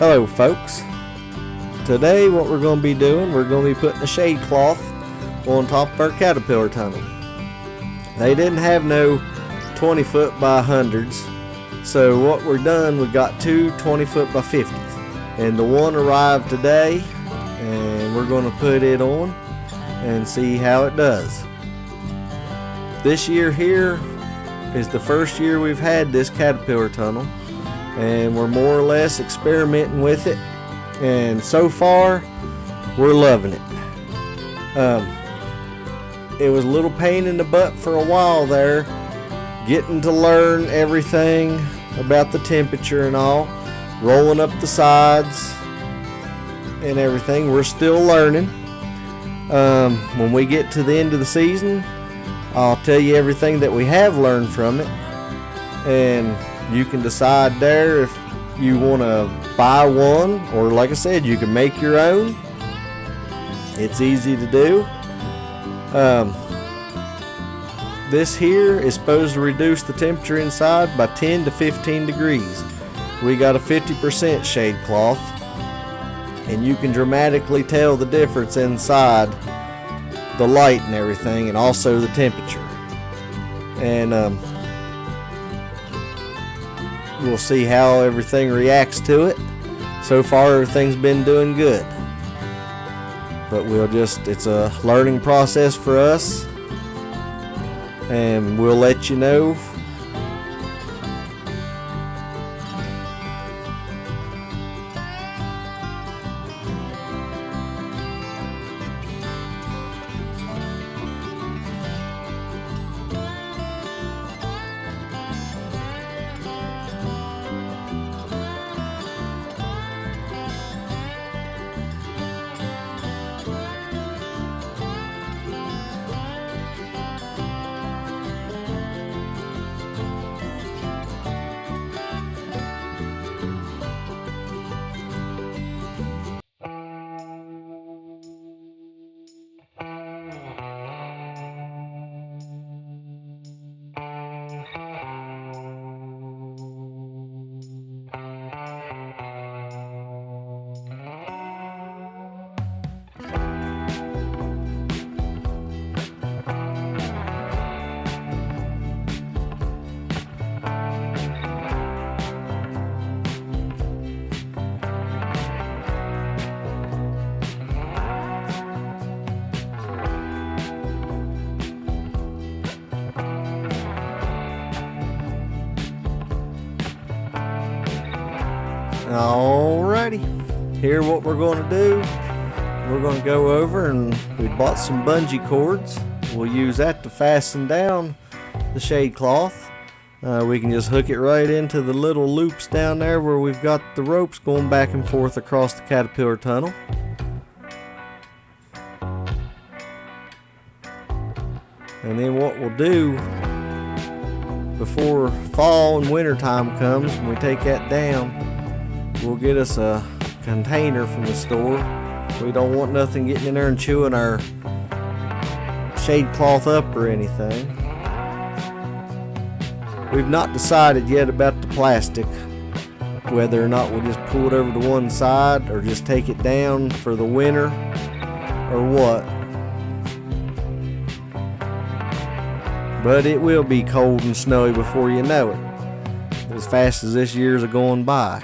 Hello folks. Today what we're going to be doing, we're going to be putting a shade cloth on top of our caterpillar tunnel. They didn't have no 20 foot by 100s, so what we're done, we got two 20 foot by 50s, and the one arrived today, and we're going to put it on and see how it does. This year here is the first year we've had this caterpillar tunnel, and we're more or less experimenting with it, and so far we're loving it. It was a little pain in the butt for a while there, getting to learn everything about the temperature and all, rolling up the sides and everything. We're still learning. When we get to the end of the season, I'll tell you everything that we have learned from it, and you can decide there if you want to buy one, or like I said, you can make your own. It's easy to do. This here is supposed to reduce the temperature inside by 10 to 15 degrees. We got a 50% shade cloth, and you can dramatically tell the difference inside, the light and everything, and also the temperature. And we'll see how everything reacts to it. So far everything's been doing good, but it's a learning process for us, and we'll let you know. Alrighty, here what we're going to do, we're going to go over, and we bought some bungee cords. We'll use that to fasten down the shade cloth. We can just hook it right into the little loops down there where we've got the ropes going back and forth across the caterpillar tunnel. And then what we'll do before fall and winter time comes, when we take that down, we'll get us a container from the store. We don't want nothing getting in there and chewing our shade cloth up or anything. We've not decided yet about the plastic, whether or not we'll just pull it over to one side or just take it down for the winter or what. But it will be cold and snowy before you know it, as fast as this year's going by.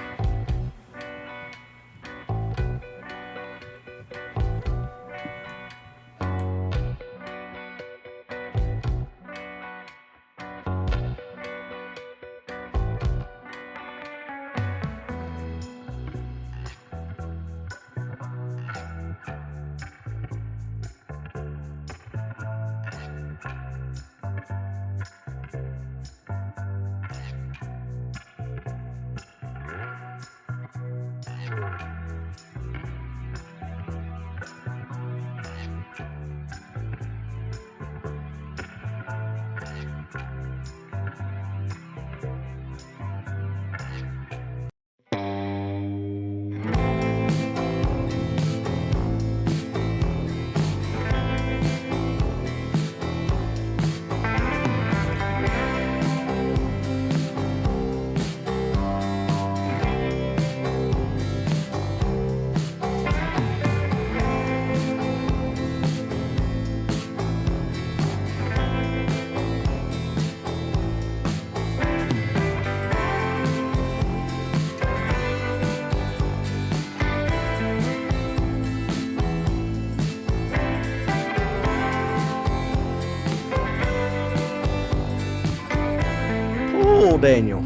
little Daniel.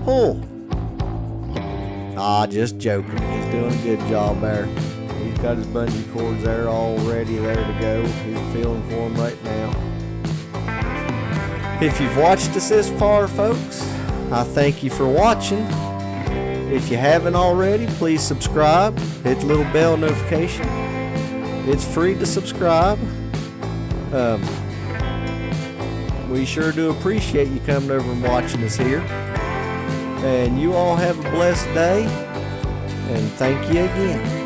Oh. Ah, just joking. He's doing a good job there. He's got his bungee cords there all ready there to go. He's feeling for them right now. If you've watched us this far, folks, I thank you for watching. If you haven't already, please subscribe. Hit the little bell notification. It's free to subscribe. We sure do appreciate you coming over and watching us here. And you all have a blessed day. And thank you again.